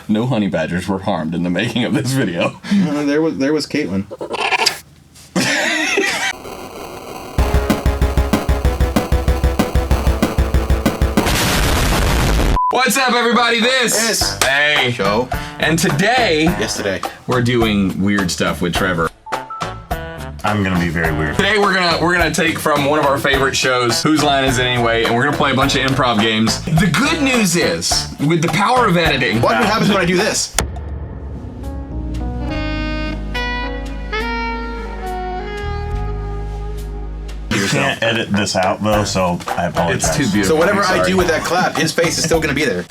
No honey badgers were harmed in the making of this video. There was Caitlin. What's up, everybody? This hey show, and yesterday we're doing weird stuff with Trevor. I'm gonna be very weird. Today we're gonna take from one of our favorite shows, Whose Line Is It Anyway, and we're gonna play a bunch of improv games. The good news is, with the power of editing, what happens when I do this? You can't edit this out though, so I apologize. it's too beautiful. So whatever I'm I sorry. do with that clap, his face is still gonna be there.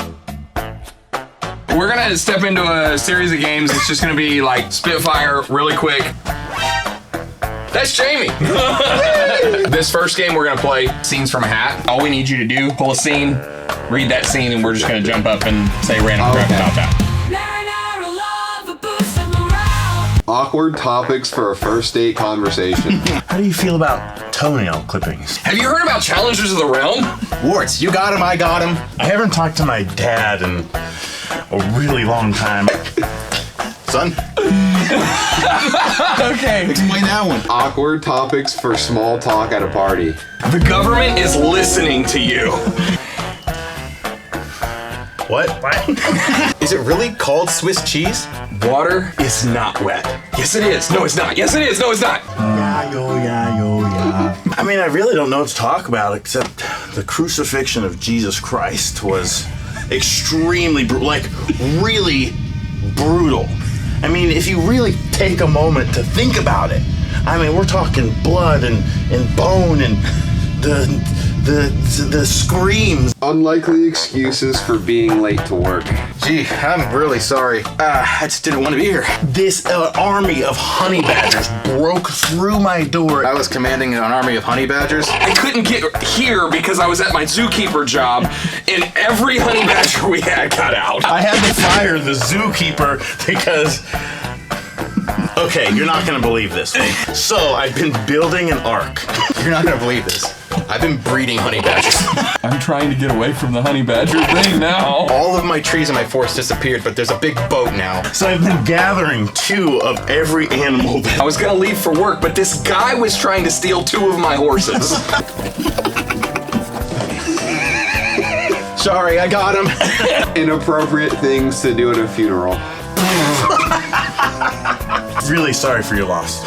We're gonna step into a series of games. It's just gonna be like spitfire, really quick. That's Jamie. This first game we're gonna play scenes from a hat. All we need you to do, pull a scene, read that scene, and we're just gonna jump up and say random crap about that. Awkward topics for a first date conversation. How do you feel about toenail clippings? Have you heard about Challengers of the Realm? Warts, you got him, I got him. I haven't talked to my dad in a really long time. Son, Okay. explain that one. Awkward topics for small talk at a party. The government is listening to you. What? Is it really called Swiss cheese? Water is not wet. Yes, it is. No, it's not. Yes, it is. No, it's not. Yeah. I mean, I really don't know what to talk about except the crucifixion of Jesus Christ was extremely brutal, like really brutal. I mean, if you really take a moment to think about it, I mean, we're talking blood and bone and the screams. Unlikely excuses for being late to work. Gee, I'm really sorry. I just didn't want to be here. This army of honey badgers broke through my door. I was commanding an army of honey badgers. I couldn't get here because I was at my zookeeper job, and every honey badger we had got out. I had to fire the zookeeper because... Okay, you're not gonna believe this. So, I've been building an ark. You're not gonna believe this. I've been breeding honey badgers. I'm trying to get away from the honey badger thing now. All of my trees in my forest disappeared, but there's a big boat now. So I've been gathering 2 of every animal that... I was gonna leave for work, but this guy was trying to steal 2 of my horses. Sorry, I got him. Inappropriate things to do at a funeral. Really sorry for your loss.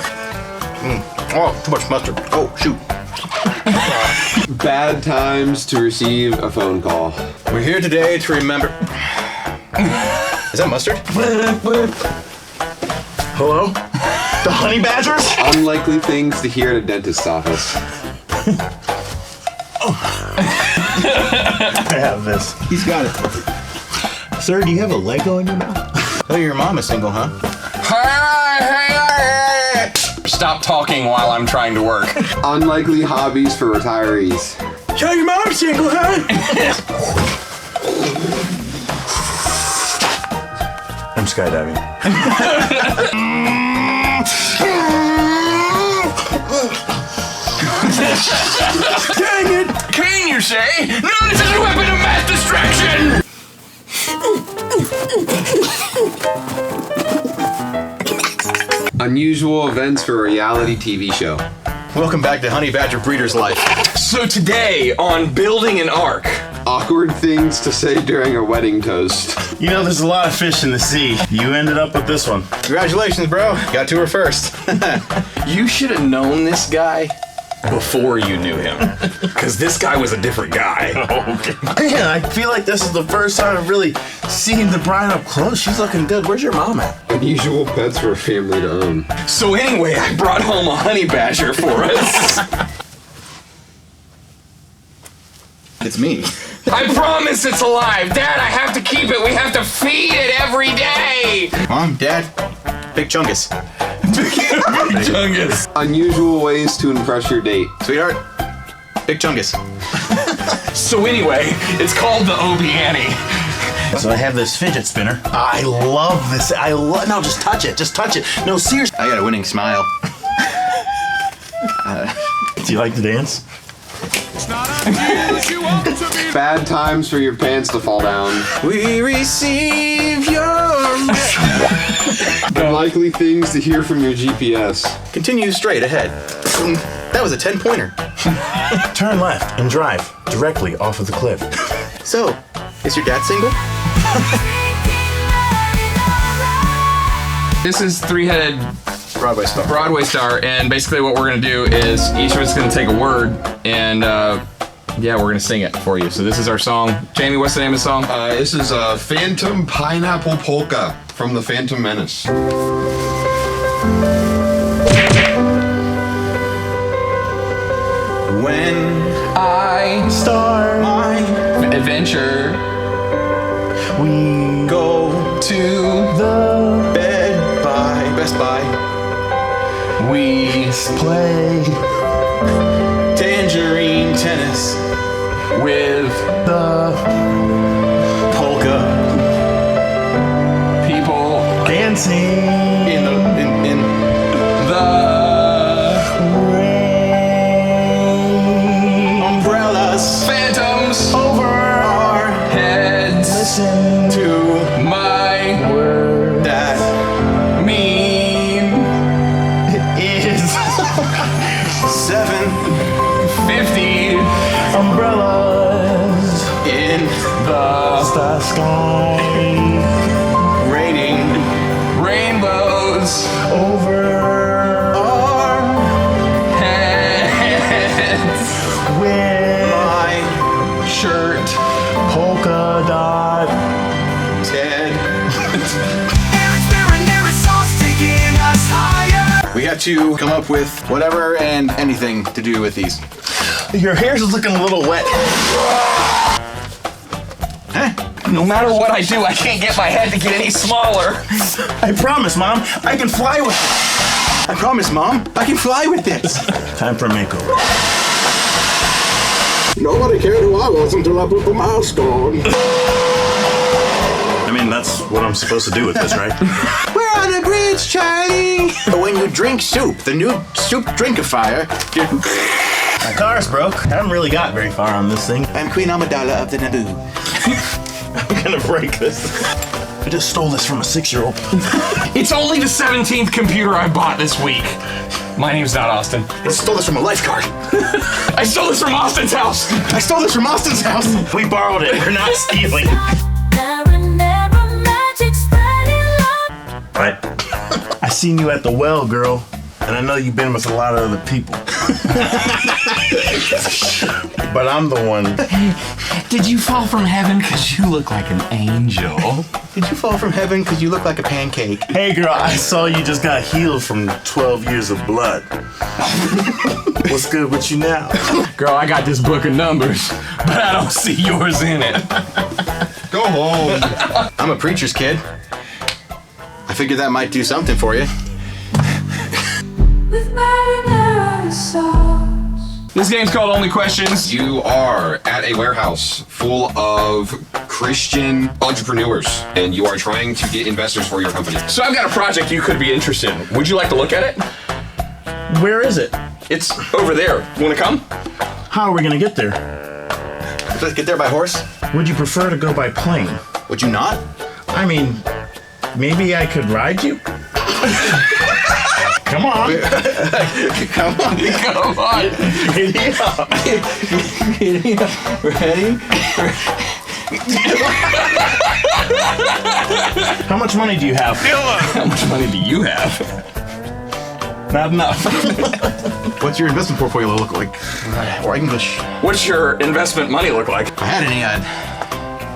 Oh, too much mustard. Oh, shoot. Bad times to receive a phone call. We're here today to remember... Is that mustard? Hello? The honey badgers? Unlikely things to hear at a dentist's office. I have this. He's got it. Sir, do you have a Lego in your mouth? Oh, your mom is single, huh? Stop talking while I'm trying to work. Unlikely hobbies for retirees. Yeah, your mom's single, huh? I'm skydiving. Dang it! Cane, you say? No, this is a weapon of mass distraction! Unusual events for a reality TV show. Welcome back to Honey Badger Breeder's Life. So today, on Building an Ark, Awkward things to say during a wedding toast. You know, there's a lot of fish in the sea. You ended up with this one. Congratulations, bro. Got to her first. you should have known this guy before you knew him. Because this guy was a different guy. Okay. Man, I feel like this is the first time I've really seen the bride up close. She's looking good. Where's your mom at? Unusual pets for a family to own. So anyway, I brought home a honey badger for us. It's me. I promise it's alive. Dad, I have to keep it. We have to feed it every day. Mom, Dad, Big Chungus. Big Chungus. Unusual ways to impress your date. Sweetheart, Big Chungus. So anyway, it's called the Obie Annie. So I have this fidget spinner. I love this. No, just touch it. Just touch it. No, seriously. I got a winning smile. Do you like to dance? Bad times for your pants to fall down. We receive your Unlikely things to hear from your GPS. Continue straight ahead. That was a 10-pointer. Turn left and drive directly off of the cliff. So, is your dad single? This is three-headed Broadway star. and basically what we're gonna do is each of us is gonna take a word and yeah, we're gonna sing it for you. So this is our song. Jamie, what's the name of the song? This is Phantom Pineapple Polka from the Phantom Menace. When I Start my adventure we go to the Best Buy, we play Tangerine Tennis, with the polka, people dancing in the the umbrellas phantoms over our heads listen to my word that mean is 750 umbrellas in the sky raining rainbows over our heads with my shirt polka dot Ted. We have to come up with whatever and anything to do with these. Your hair's looking a little wet. no matter what I do I can't get my head to get any smaller. I promise, Mom, I can fly with it. I promise, Mom, I can fly with this. Time for a makeover. Nobody cared who I was until I put the mask on. I mean, that's what I'm supposed to do with this, right? We're on a bridge, Charlie. When you drink soup, the new soup drinkifier, My car's broke. I haven't really got very far on this thing. I'm Queen Amidala of the Naboo. I'm gonna break this. I just stole this from a 6-year-old. It's only the 17th computer I bought this week. My name's not Austin. I stole this from a lifeguard. I stole this from Austin's house. I stole this from Austin's house. We borrowed it. We're not stealing. I seen you at the well, girl, and I know you've been with a lot of other people. But I'm the one. Did you fall from heaven because you look like an angel? Did you fall from heaven because you look like a pancake? Hey, girl, I saw you just got healed from 12 years of blood. What's good with you now? Girl, I got this book of numbers, but I don't see yours in it. Go home. I'm a preacher's kid. I figured that might do something for you. This game's called Only Questions. You are at a warehouse full of Christian entrepreneurs, and you are trying to get investors for your company. So I've got a project you could be interested in. Would you like to look at it? Where is it? It's over there. You wanna come? How are we gonna get there? Let's get there by horse. Would you prefer to go by plane? Would you not? I mean, maybe I could ride you? Come on. Come on. Come on. Giddy up. Ready? How much money do you have? How much money do you have? Not enough. What's your investment portfolio look like? Or English. What's your investment money look like? If I had any, I'd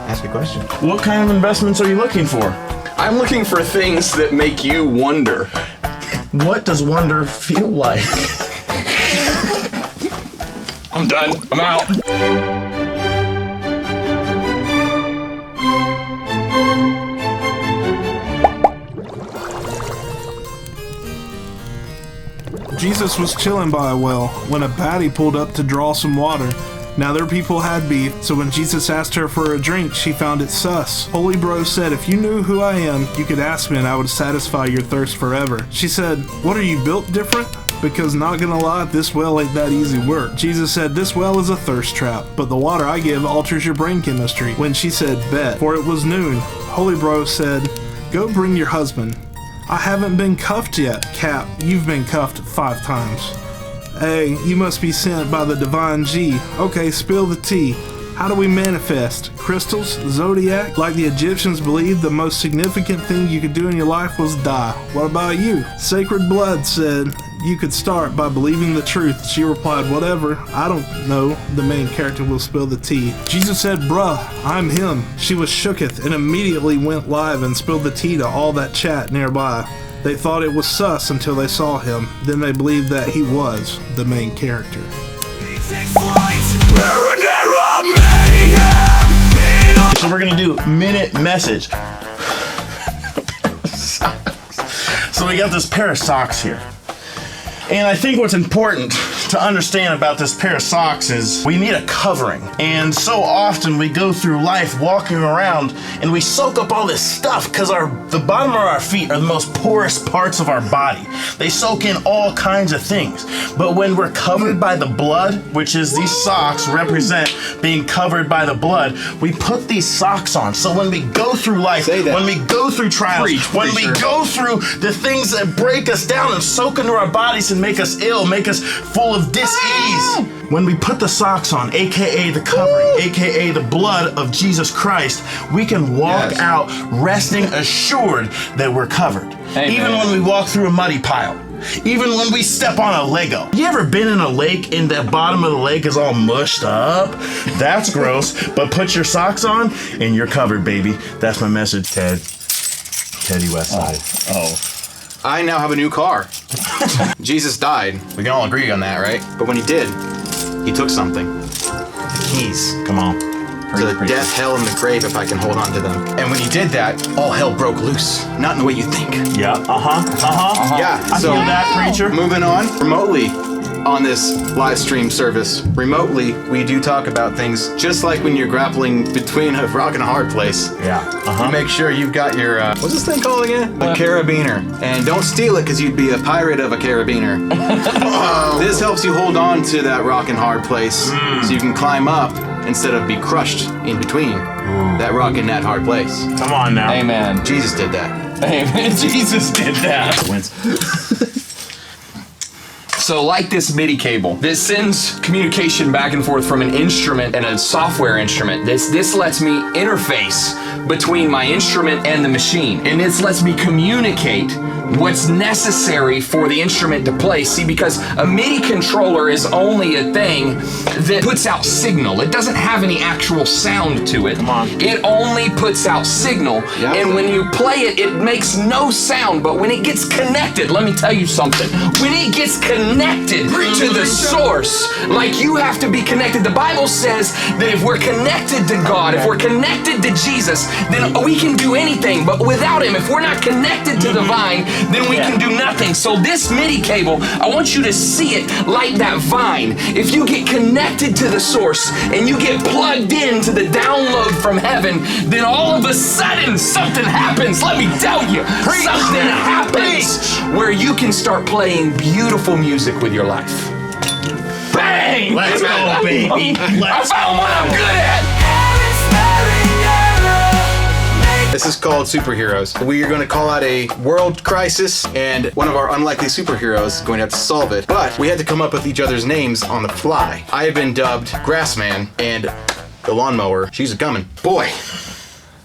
ask a question. What kind of investments are you looking for? I'm looking for things that make you wonder. What does wonder feel like? I'm done. I'm out. Jesus was chilling by a well when a baddie pulled up to draw some water. Now their people had beef, so when Jesus asked her for a drink, she found it sus. Holy Bro said, if you knew who I am, you could ask me and I would satisfy your thirst forever. She said, what, are you built different? Because not gonna lie, this well ain't that easy work. Jesus said, this well is a thirst trap, but the water I give alters your brain chemistry. When she said, bet, for it was noon, Holy Bro said, Go bring your husband. I haven't been cuffed yet. Cap, you've been cuffed 5 times. A, you must be sent by the divine G. Okay, spill the tea. How do we manifest? Crystals? Zodiac? Like the Egyptians believed the most significant thing you could do in your life was die. What about you? Sacred Blood said you could start by believing the truth. She replied, whatever. I don't know. The main character will spill the tea. Jesus said, bruh, I'm him. She was shooketh and immediately went live and spilled the tea to all that chat nearby. They thought it was sus until they saw him. Then they believed that he was the main character. So we're gonna do minute message. So we got this pair of socks here. And I think what's important to understand about this pair of socks is we need a covering. And so often we go through life walking around and we soak up all this stuff because the bottom of our feet are the most porous parts of our body. They soak in all kinds of things. But when we're covered by the blood, which is these socks represent being covered by the blood, we put these socks on. So when we go through life, when we go through trials, when we go through the things that break us down and soak into our bodies and make us ill, make us full of dis-ease. When we put the socks on, aka the covering, aka the blood of Jesus Christ, we can walk out resting assured that we're covered. Amen. Even when we walk through a muddy pile. Even when we step on a Lego. You ever been in a lake and the bottom of the lake is all mushed up? That's gross. But put your socks on and you're covered, baby. That's my message, Ted. Teddy Westside. Oh. I now have a new car. Jesus died. We can all agree on that, right? But when he did, he took something. The keys. Come on. To the death, hell, and the grave if I can hold on to them. And when he did that, all hell broke loose. Not in the way you think. Yeah, Yeah, I feel that, preacher. Moving on, remotely on this live stream service, remotely, we do talk about things just like when you're grappling between a rock and a hard place. Yeah. You make sure you've got your, what's this thing called again? A carabiner. And don't steal it because you'd be a pirate of a carabiner. This helps you hold on to that rock and hard place so you can climb up instead of be crushed in between that rock and that hard place. Come on now. Amen. Jesus did that. Amen. Jesus did that. So like this MIDI cable, this sends communication back and forth from an instrument and a software instrument. This lets me interface between my instrument and the machine. And this lets me communicate what's necessary for the instrument to play. See, because a MIDI controller is only a thing that puts out signal. It doesn't have any actual sound to it. Come on. It only puts out signal. Yeah. And when you play it, it makes no sound. But when it gets connected, let me tell you something. When it gets connected to the source, like you have to be connected. The Bible says that if we're connected to God, if we're connected to Jesus, then we can do anything. But without him, if we're not connected to the vine, then we can do nothing. So this MIDI cable, I want you to see it like that vine. If you get connected to the source and you get plugged into the download from heaven, then all of a sudden something happens. Let me tell you, something happens where you can start playing beautiful music with your life. Bang! Let's go, baby. I found what I'm good at. This is called Superheroes. We are going to call out a world crisis, and one of our unlikely superheroes is going to have to solve it. But we had to come up with each other's names on the fly. I have been dubbed Grassman, and the lawnmower, she's a-coming. Boy,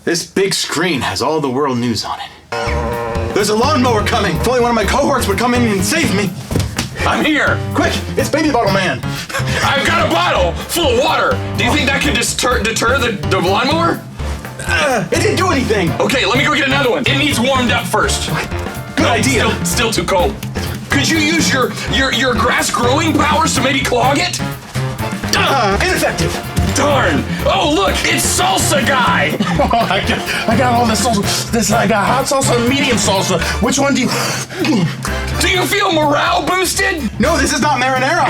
this big screen has all the world news on it. There's a lawnmower coming. If only one of my cohorts would come in and save me. I'm here. Quick, it's Baby Bottle Man. I've got a bottle full of water. Do you think that could deter the lawnmower? It didn't do anything. Okay, let me go get another one. It needs warmed up first. Good idea. Still too cold. Could you use your grass growing powers to maybe clog it? Ineffective. Darn. Oh, look, it's Salsa Guy. I got all this salsa. I got hot salsa and medium salsa. Which one do you... Do you feel morale boosted? No, this is not marinara.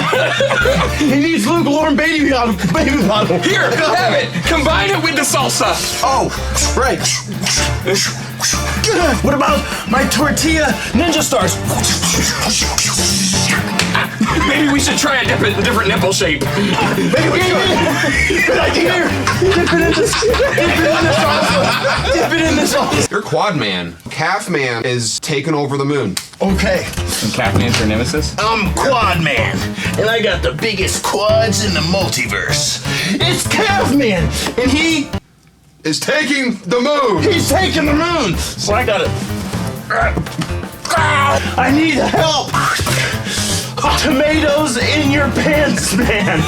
He needs lukewarm baby bottle. Here, have it. Combine it with the salsa. Oh, right. What about my tortilla ninja stars? Maybe we should try a different nipple shape. Maybe we should. Good idea. Dip it in this also. Dip it in this also. You're Quad Man. Calf Man is taking over the moon. Okay. And Capman's your nemesis? I'm Quad Man, and I got the biggest quads in the multiverse. It's Calf Man, and Is taking the moon. he's taking the moon. So I gotta. I need help. Tomatoes in your pants, man.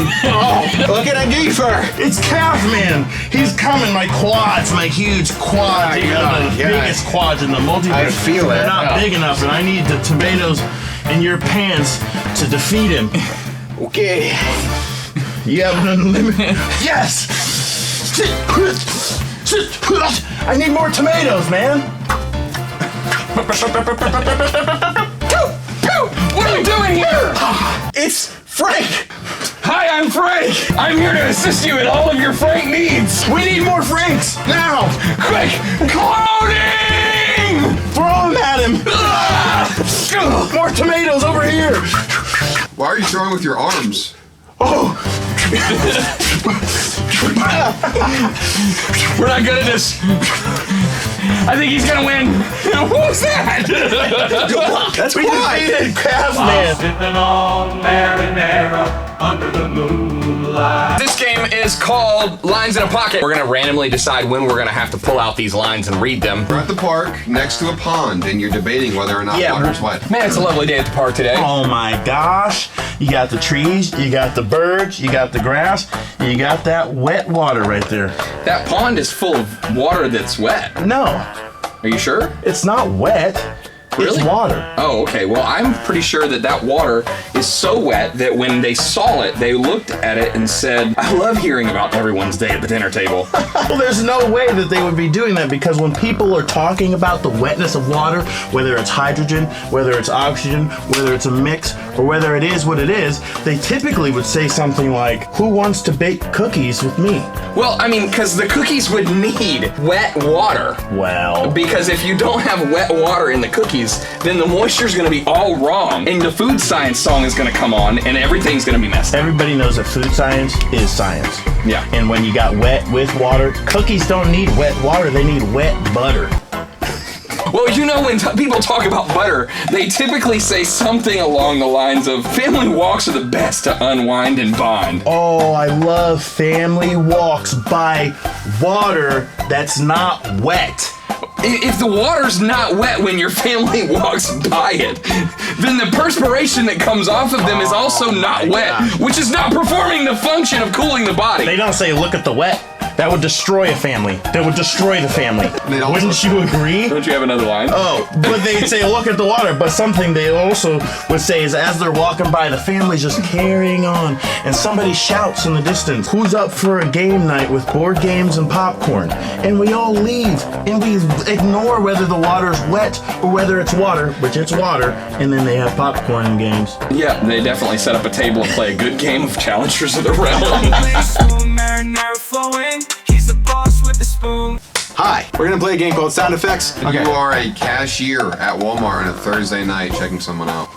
Look at a geefer. It's Calf Man. He's coming. My quads, my huge quads. They're the biggest quads in the multiverse. I feel it. They're not big enough, and I need the tomatoes in your pants to defeat him. Okay. You have an unlimited. Yes. I need more tomatoes, man. What are you doing here? It's Frank. Hi, I'm Frank. I'm here to assist you in all of your Frank needs. We need more Franks now. Quick, cloning! Throw them at him. More tomatoes over here. Why are you throwing with your arms? Oh. We're not good at this. I think he's gonna win. What was that? That's We why. defeated Calf Man. Sipping on marinara under the moonlight. This game is called Lines in a Pocket. We're gonna randomly decide when we're gonna have to pull out these lines and read them. We're at the park next to a pond, and you're debating whether or not water's wet. Man, it's a lovely day at the park today. Oh my gosh. You got the trees, you got the birds, you got the grass, you got that wet water right there. That pond is full of water that's wet. No, Are you sure? it's not wet. It's Really? water. Oh, okay. Well, I'm pretty sure that water is so wet that when they saw it, they looked at it and said, I love hearing about everyone's day at the dinner table. Well, there's no way that they would be doing that, because when people are talking about the wetness of water, whether it's hydrogen, whether it's oxygen, whether it's a mix, or whether it is what it is, they typically would say something like, who wants to bake cookies with me? Well, I mean, because the cookies would need wet water. Well, Because if you don't have wet water in the cookies, then the moisture's gonna be all wrong, and the food science song is gonna come on, and everything's gonna be messed up. everybody knows that food science is science. Yeah. And when you got wet with water, cookies don't need wet water, they need wet butter. Well, you know, when people talk about butter, they typically say something along the lines of, family walks are the best to unwind and bond. Oh, I love family walks by water that's not wet. If the water's not wet when your family walks by it, then the perspiration that comes off of them is also not wet, which is not performing the function of cooling the body. They don't say, look at the wet. That would destroy a family. That would destroy the family. They don't- Wouldn't you agree? Don't you have another line? Oh, but they'd say, look at the water. But something they also would say is, as they're walking by, the family's just carrying on, and somebody shouts in the distance, who's up for a game night with board games and popcorn? And we all leave, and we ignore whether the water's wet or whether it's water, which it's water, and then they have popcorn and games. Yeah, they definitely set up a table and play a good game of Challengers of the Realm. Marinara flowing. He's the boss with the spoon. Hi. We're gonna play a game called Sound Effects. You are a cashier at Walmart on a Thursday night checking someone out.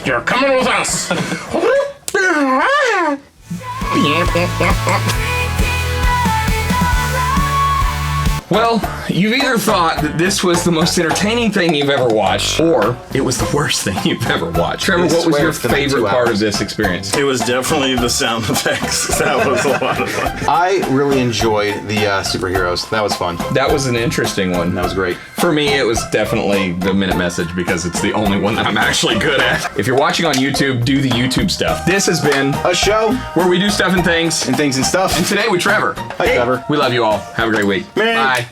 You're coming with us. Well, you've either thought that this was the most entertaining thing you've ever watched, or it was the worst thing you've ever watched. Trevor, what was swear your it's been like favorite 2 part hours. of this experience? It was definitely the sound effects. That was a lot of fun. I really enjoyed the superheroes. That was fun. That was an interesting one. That was great. For me, it was definitely the minute message because it's the only one that I'm actually good at. If you're watching on YouTube, do the YouTube stuff. This has been A show where we do stuff and things. and things and stuff. And today with Trevor. Hi, Trevor. We love you all. Have a great week. Man. Bye.